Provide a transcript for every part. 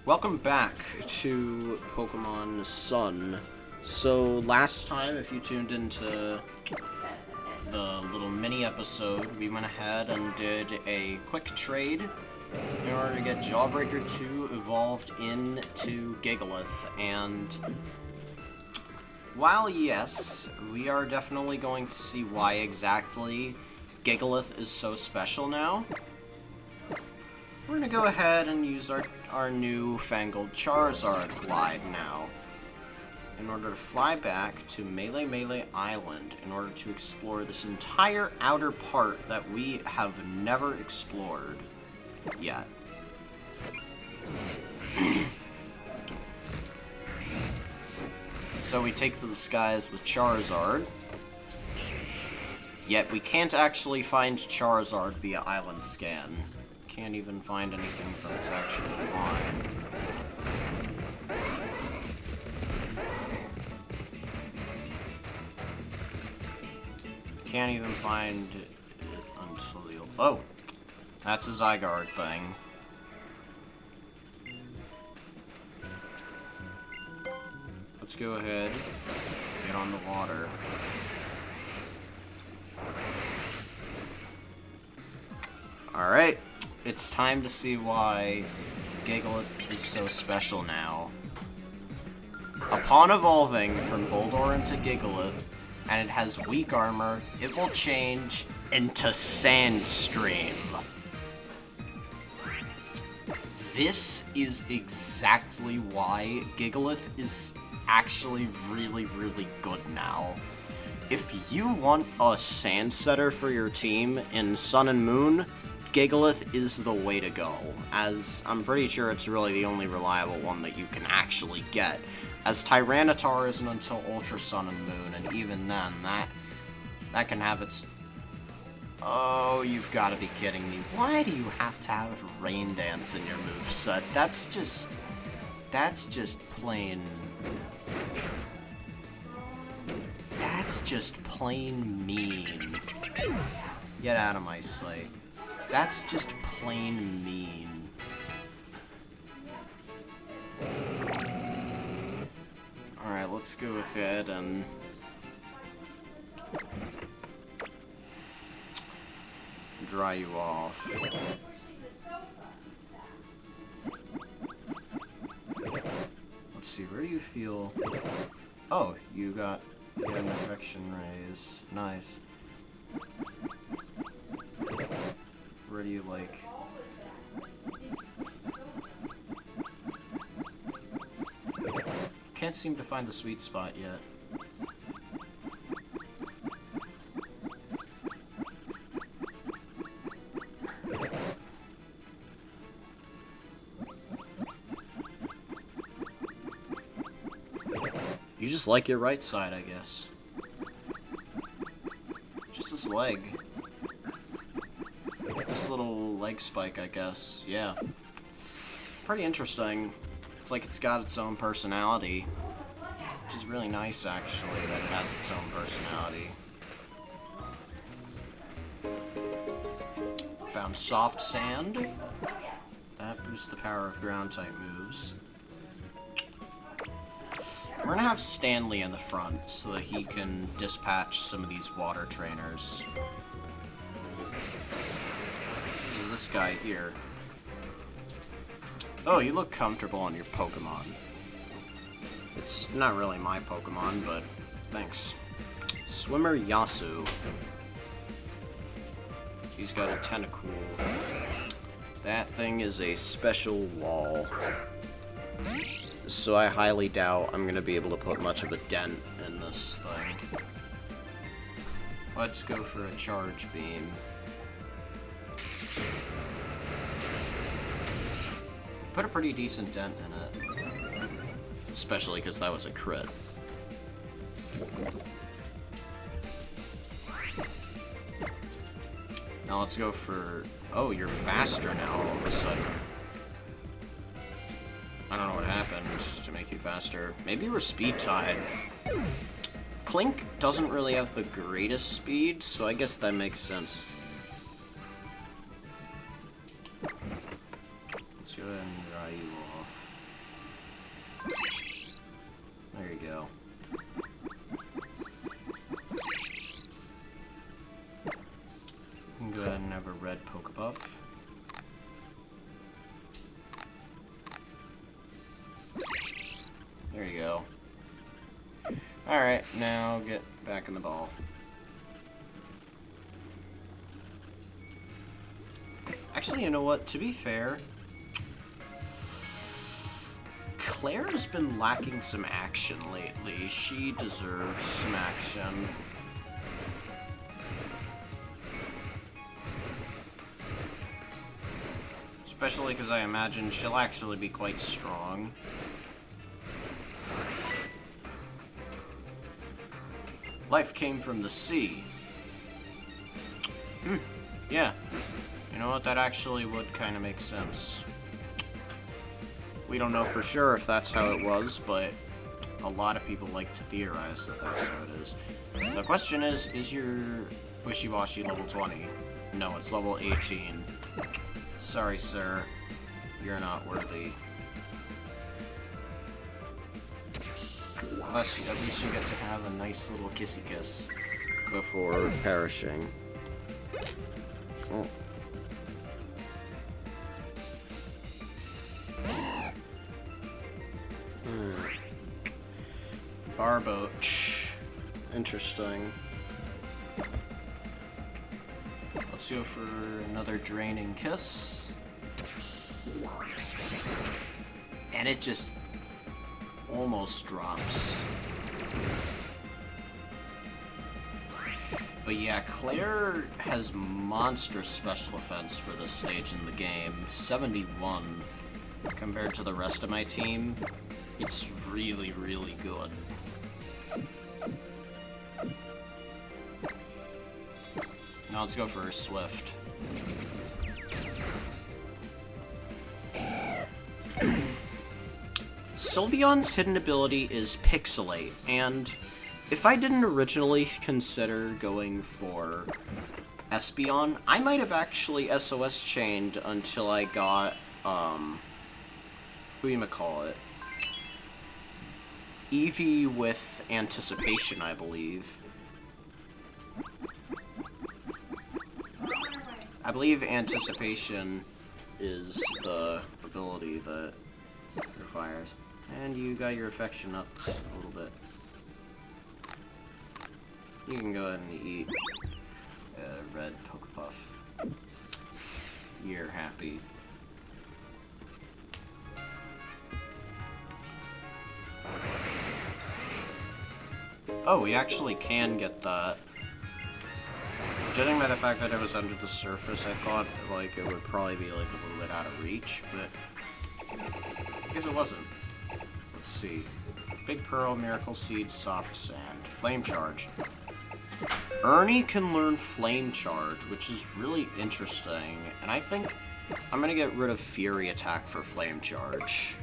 Welcome back to Pokemon Sun. So last time, if you tuned into the little mini episode, we went ahead and did a quick trade in order to get Jawbreaker 2 evolved into Gigalith. And while yes, we are definitely going to see why exactly Gigalith is so special now, we're going to go ahead and use our new fangled Charizard glide now in order to fly back to Melee Island in order to explore this entire outer part that we have never explored yet. So we take to the skies with Charizard, yet we can't actually find Charizard via Island Scan. Can't even find anything from its actual line. Can't even find it until the... Oh! That's a Zygarde thing. Let's go ahead, get on the water. Alright. It's time to see why Gigalith is so special now. Upon evolving from Boldore into Gigalith, and it has weak armor, it will change into Sandstream. This is exactly why Gigalith is actually really, really good now. If you want a Sand Setter for your team in Sun and Moon, Gigalith is the way to go, as I'm pretty sure it's really the only reliable one that you can actually get, as Tyranitar isn't until Ultra Sun and Moon, and even then, that can have its... Oh, you've got to be kidding me. Why do you have to have Rain Dance in your moveset? That's just plain... That's just plain mean. Get out of my sight. That's just plain mean. Alright, let's go ahead and... dry you off. Let's see, where do you feel... Oh, you got an infection raise. Nice. Where do you like? Can't seem to find the sweet spot yet. You just like your right side, I guess. Just this leg. This little leg spike, I guess. Yeah. Pretty interesting. It's like it's got its own personality. Which is really nice, actually, that it has its own personality. Found soft sand. That boosts the power of ground-type moves. We're gonna have Stanley in the front so that he can dispatch some of these water trainers. This guy here. Oh, you look comfortable on your Pokemon. It's not really my Pokemon, but thanks. Swimmer Yasu. He's got a Tentacool. That thing is a special wall. So I highly doubt I'm going to be able to put much of a dent in this thing. Let's go for a Charge Beam. Put a pretty decent dent in it. Especially because that was a crit. Now let's go for... Oh, you're faster now all of a sudden. I don't know what happened just to make you faster. Maybe we're speed tied. Clink doesn't really have the greatest speed, so I guess that makes sense. Let's go ahead and dry you off. Alright, now get back in the ball. Actually, you know what? To be fair, Claire has been lacking some action lately. She deserves some action. Especially because I imagine she'll actually be quite strong. Life came from the sea. Yeah. You know what? That actually would kind of make sense. We don't know for sure if that's how it was, but a lot of people like to theorize that that's how it is. The question is your Wishy-Washy level 20? No, it's level 18. Sorry, sir. You're not worthy. At least you get to have a nice little kissy kiss before perishing. Oh. Barboach. Interesting. Let's go for another draining kiss. And it just almost drops. But yeah, Claire has monstrous special defense for this stage in the game. 71 compared to the rest of my team. It's really, really good. Now let's go for Swift. Sylveon's hidden ability is Pixelate, and if I didn't originally consider going for Espeon, I might have actually SOS chained until I got, whatchamacallit? Eevee with Anticipation, I believe. I believe Anticipation is the ability that it requires. And you got your affection up a little bit. You can go ahead and eat a red Pokepuff. You're happy. Oh, we actually can get that. Judging by the fact that it was under the surface, I thought like it would probably be like a little bit out of reach, but I guess it wasn't. Let's see. Big Pearl, Miracle Seed, Soft Sand, Flame Charge. Ernie can learn Flame Charge, which is really interesting, and I think I'm gonna get rid of Fury Attack for Flame Charge.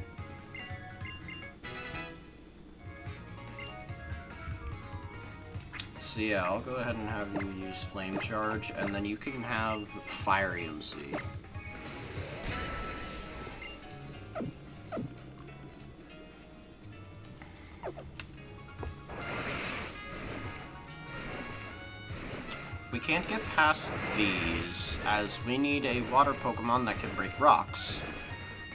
So yeah, I'll go ahead and have you use Flame Charge, and then you can have Fire EMC. We can't get past these, as we need a water Pokemon that can break rocks.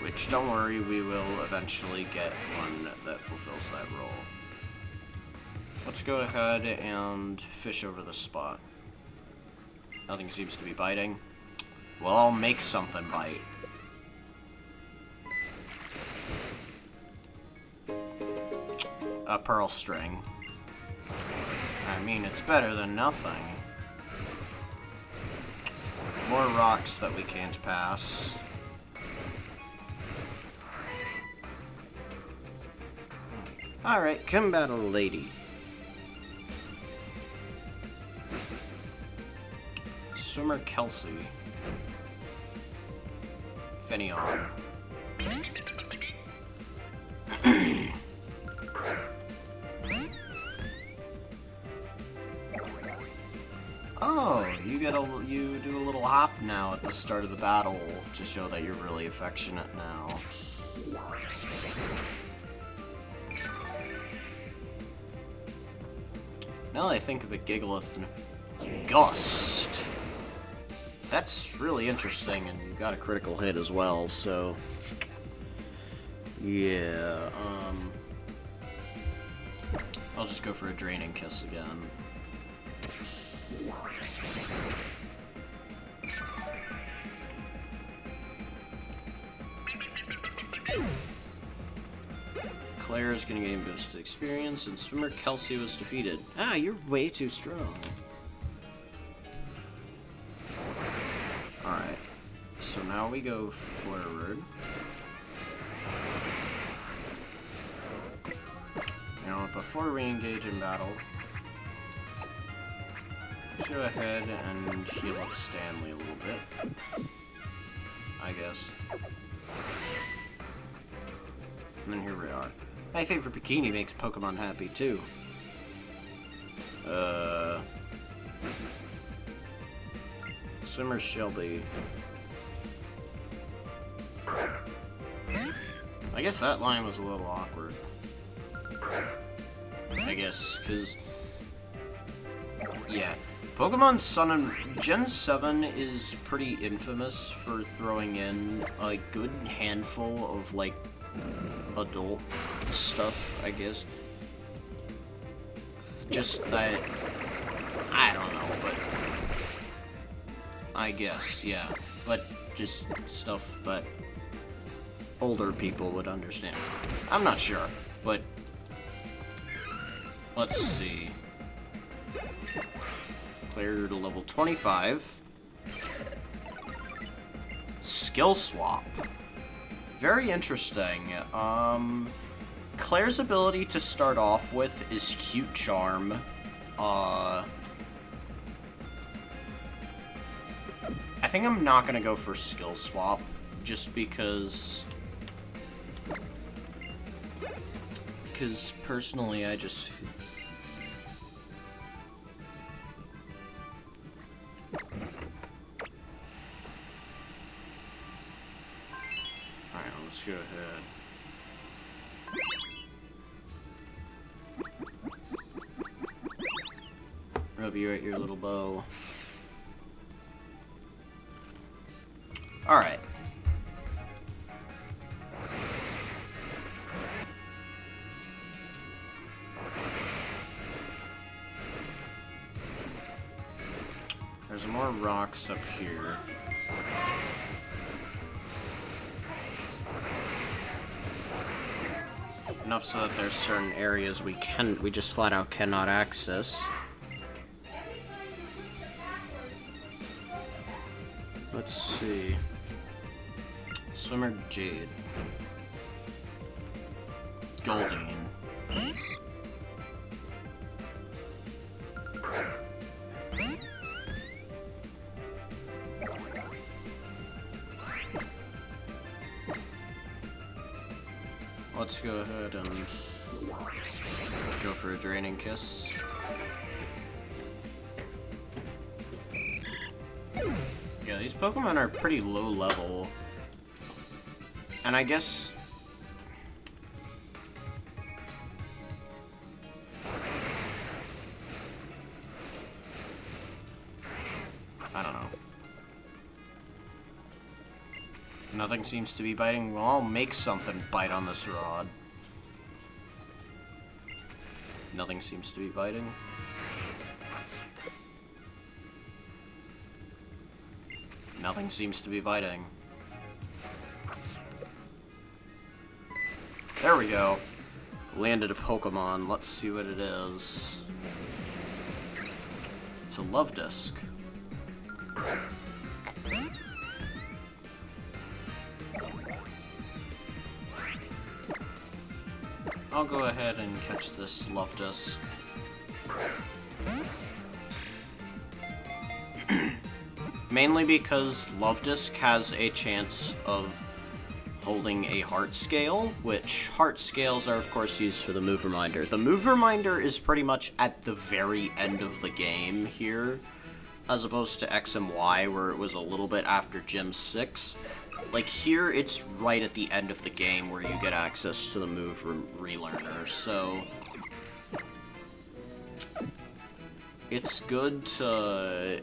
Which, don't worry, we will eventually get one that fulfills that role. Let's go ahead and fish over the spot. Nothing seems to be biting. Well, I'll make something bite. A Pearl String. I mean, it's better than nothing. More rocks that we can't pass. Alright, combat a lady. Swimmer Kelsey. Finneon. Oh, you do a little hop now at the start of the battle to show that you're really affectionate now. Now that I think of it, Gigalith and Gust. That's really interesting, and you got a critical hit as well, so yeah, I'll just go for a Draining Kiss again. Claire's gonna gain boosted experience, and swimmer Kelsey was defeated. Ah, you're way too strong. Alright, so now we go forward. You know what, before we engage in battle, let's go ahead and heal up Stanley a little bit, I guess. And then here we are. My favorite bikini makes Pokemon happy, too. Swimmer Shelby. I guess that line was a little awkward. I guess, because... yeah. Pokemon Sun and... Gen 7 is pretty infamous for throwing in a good handful of, like, adult stuff, I guess. Just that... I don't know, but... I guess, yeah. But just stuff that older people would understand. I'm not sure, but... let's see. Clear to level 25. Skill swap. Very interesting. Claire's ability to start off with is Cute Charm. I think I'm not gonna go for skill swap, just because personally I just... alright, let's go ahead. Rub you at your little bow. Alright. There's more rocks up here. Enough so that there's certain areas we just flat out cannot access. Let's see. Swimmer Jade. Goldeen. Let's go ahead and go for a Draining Kiss. Yeah, these Pokemon are pretty low level. And I guess... I don't know. Nothing seems to be biting. Well, I'll make something bite on this rod. Nothing seems to be biting. Nothing seems to be biting. There we go. Landed a Pokemon. Let's see what it is. It's a Love Disc. I'll go ahead and catch this Love Disc. Mainly because Love Disc has a chance of holding a heart scale, which heart scales are of course used for the move reminder. The move reminder is pretty much at the very end of the game here, as opposed to X and Y where it was a little bit after Gym 6. Like here, it's right at the end of the game where you get access to the move relearner, so it's good to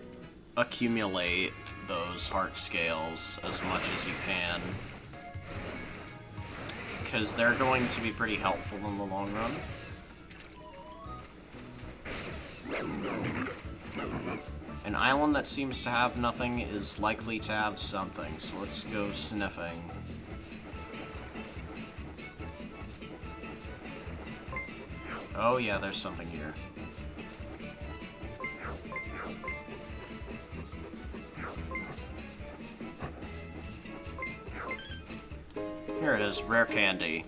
accumulate those heart scales as much as you can, because they're going to be pretty helpful in the long run. An island that seems to have nothing is likely to have something, so let's go sniffing. Oh yeah, there's something here. Here it is, rare candy.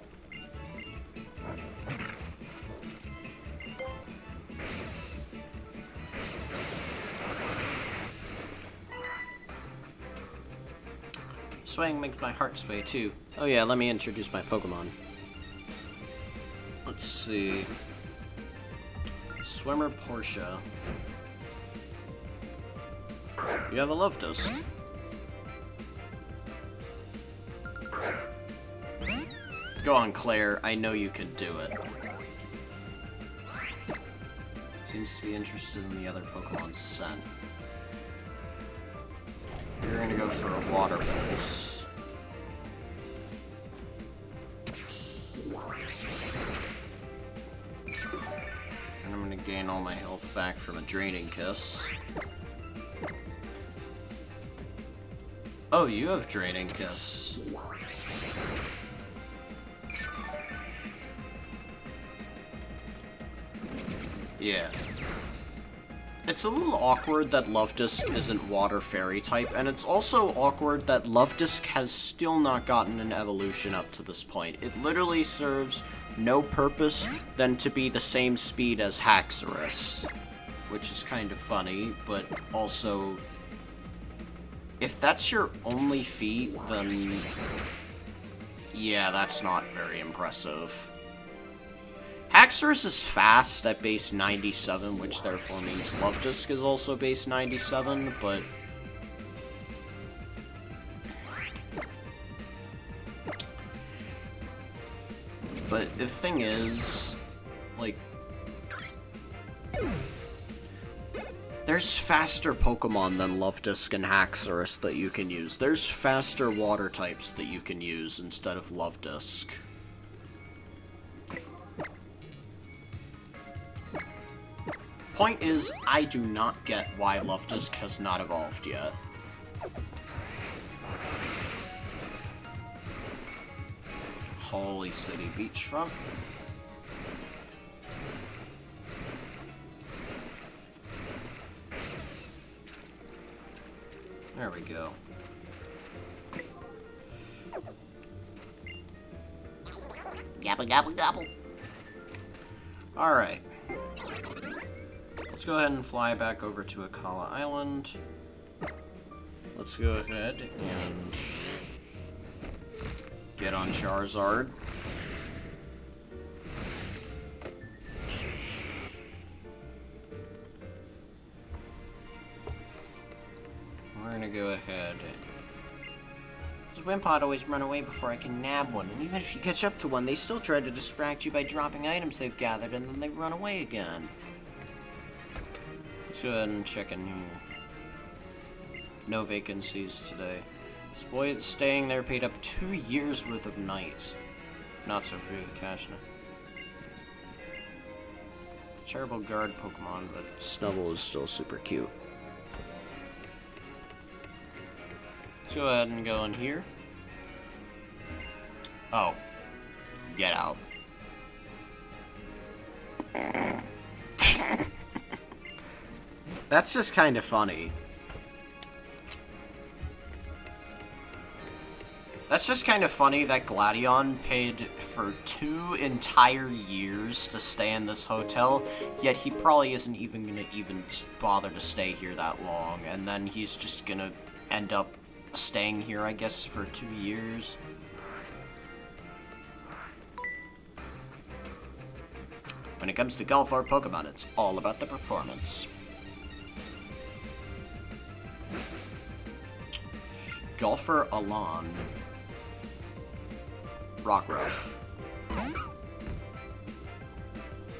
Swaying makes my heart sway too. Oh yeah, let me introduce my Pokemon. Let's see. Swimmer Portia. You have a Love Disc. Go on, Claire. I know you can do it. Seems to be interested in the other Pokemon's scent. You're gonna go for a Water Pulse. And I'm gonna gain all my health back from a Draining Kiss. Oh, you have Draining Kiss. Yeah. It's a little awkward that Luvdisc isn't Water Fairy type, and it's also awkward that Luvdisc has still not gotten an evolution up to this point. It literally serves no purpose than to be the same speed as Haxorus, which is kind of funny, but also, if that's your only feat, then yeah, that's not very impressive. Haxorus is fast at base 97, which therefore means Luvdisc is also base 97, but the thing is, like, there's faster Pokemon than Luvdisc and Haxorus that you can use. There's faster water types that you can use instead of Luvdisc. Point is, I do not get why Luvdisc has not evolved yet. Holy City Beachfront. There we go. Gobble, gobble, gobble. Alright. Let's go ahead and fly back over to Akala Island. Let's go ahead and get on Charizard. We're gonna go ahead. Those Wimpod always run away before I can nab one, and even if you catch up to one, they still try to distract you by dropping items they've gathered, and then they run away again. Let's go ahead and check in here. No vacancies today. This boy that's staying there paid up 2 years worth of nights. Not so free with cash now. Terrible guard Pokemon, but Snubbull is still super cute. Let's go ahead and go in here. Oh. Get out. That's just kind of funny. That's just kind of funny that Gladion paid for 2 entire years to stay in this hotel, yet he probably isn't even gonna bother to stay here that long, and then he's just gonna end up staying here, I guess, for 2 years. When it comes to golf or Pokemon, it's all about the performance. Golfer Alon. Rockruff.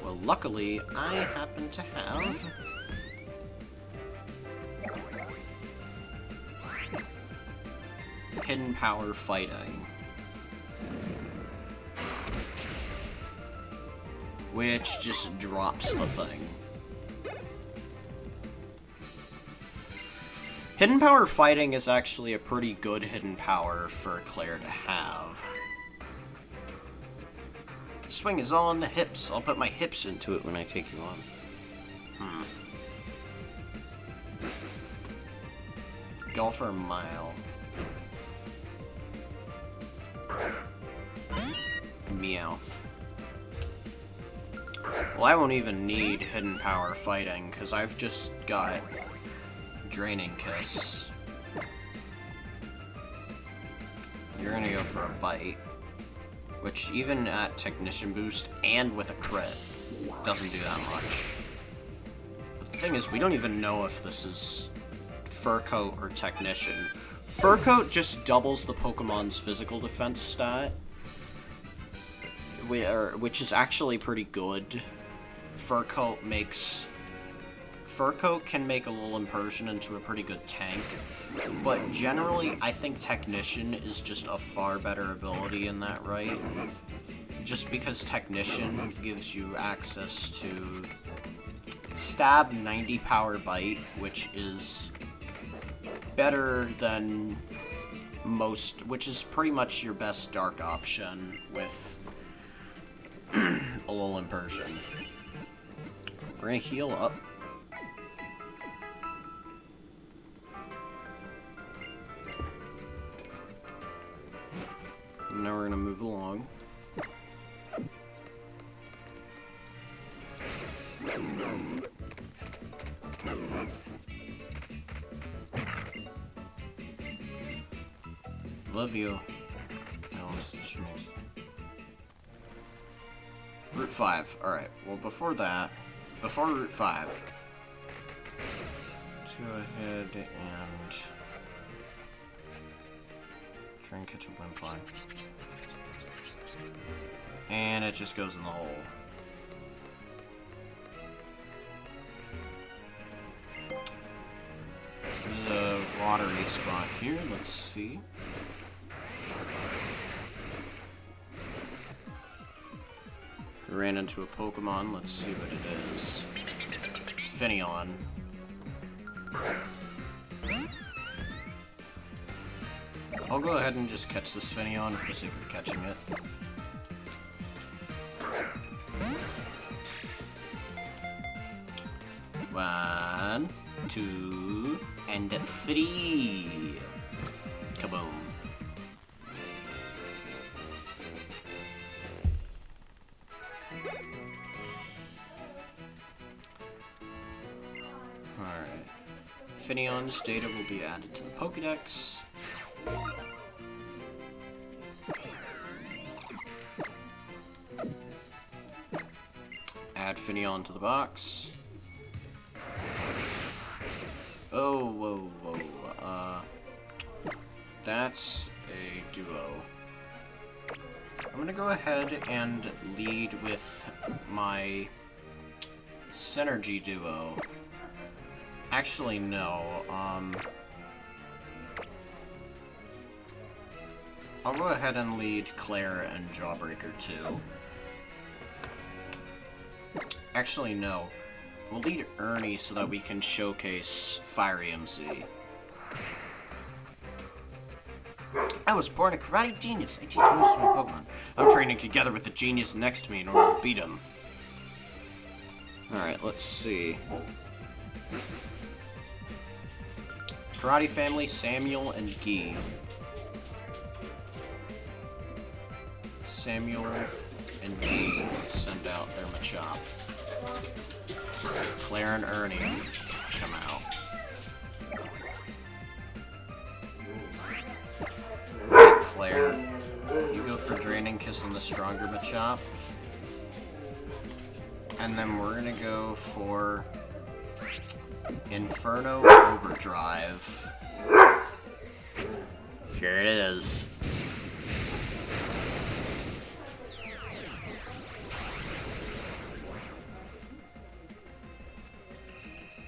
Well, luckily, I happen to have Hidden Power Fighting, which just drops the thing. Hidden power fighting is actually a pretty good hidden power for Claire to have. Swing is all on the hips. I'll put my hips into it when I take you on. Golfer Mile. Meowth. Well, I won't even need hidden power fighting, because I've just got Draining Kiss. You're gonna go for a bite, which even at Technician Boost and with a crit doesn't do that much. But the thing is, we don't even know if this is Fur Coat or Technician. Fur Coat just doubles the Pokemon's physical defense stat, which is actually pretty good. Fur Coat can make a little Impersion into a pretty good tank, but generally I think Technician is just a far better ability in that right. Just because Technician gives you access to Stab 90 Power Bite, which is better than most, which is pretty much your best dark option with a little Impersion. We're gonna heal up. Now we're gonna move along. Love you. Route 5. Alright, well before Route 5, let's go ahead and try and catch a Wimpline. And it just goes in the hole. There's a watery spot here, let's see. We ran into a Pokemon, let's see what it is. It's Finneon. I'll go ahead and just catch this Finneon for the sake of catching it. One, two, and three. Kaboom. Alright. Finneon's data will be added to the Pokédex. Add Finneon to the box. Oh, whoa, whoa. That's a duo. I'm gonna go ahead and lead with my Synergy duo. Actually, no. I'll go ahead and lead Claire and Jawbreaker too. Actually, no. We'll lead Ernie so that we can showcase Fiery MC. I was born a karate genius. I teach moves to my Pokemon. I'm training together with the genius next to me in order to beat him. Alright, let's see. Karate family, Samuel and Guy. Samuel and Guy send out their Machop. Claire and Ernie come out. Right, Claire, you go for Draining Kiss on the stronger Machop. And then we're gonna go for Inferno Overdrive. Here it is.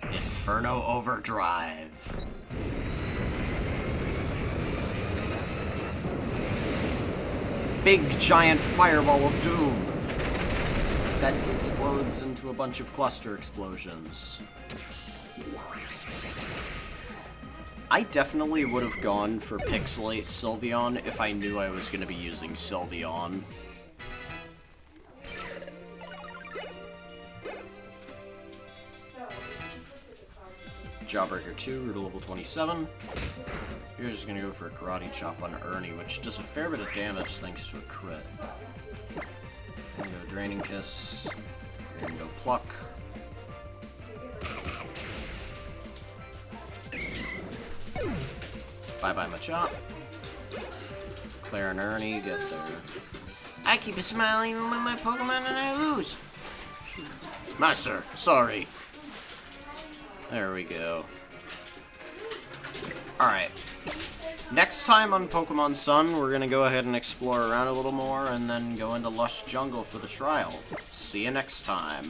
Inferno Overdrive. Big giant fireball of doom that explodes into a bunch of cluster explosions. I definitely would have gone for Pixelate Sylveon if I knew I was going to be using Sylveon. Jawbreaker 2, root to level 27. You're just gonna go for a Karate Chop on Ernie, which does a fair bit of damage thanks to a crit. We're gonna go Draining Kiss. We're gonna go Pluck. Bye-bye, Machop. Claire and Ernie get there. I keep a smile even with my Pokemon and I lose. Master, sorry. There we go. Alright. Next time on Pokemon Sun, we're gonna go ahead and explore around a little more and then go into Lush Jungle for the trial. See you next time.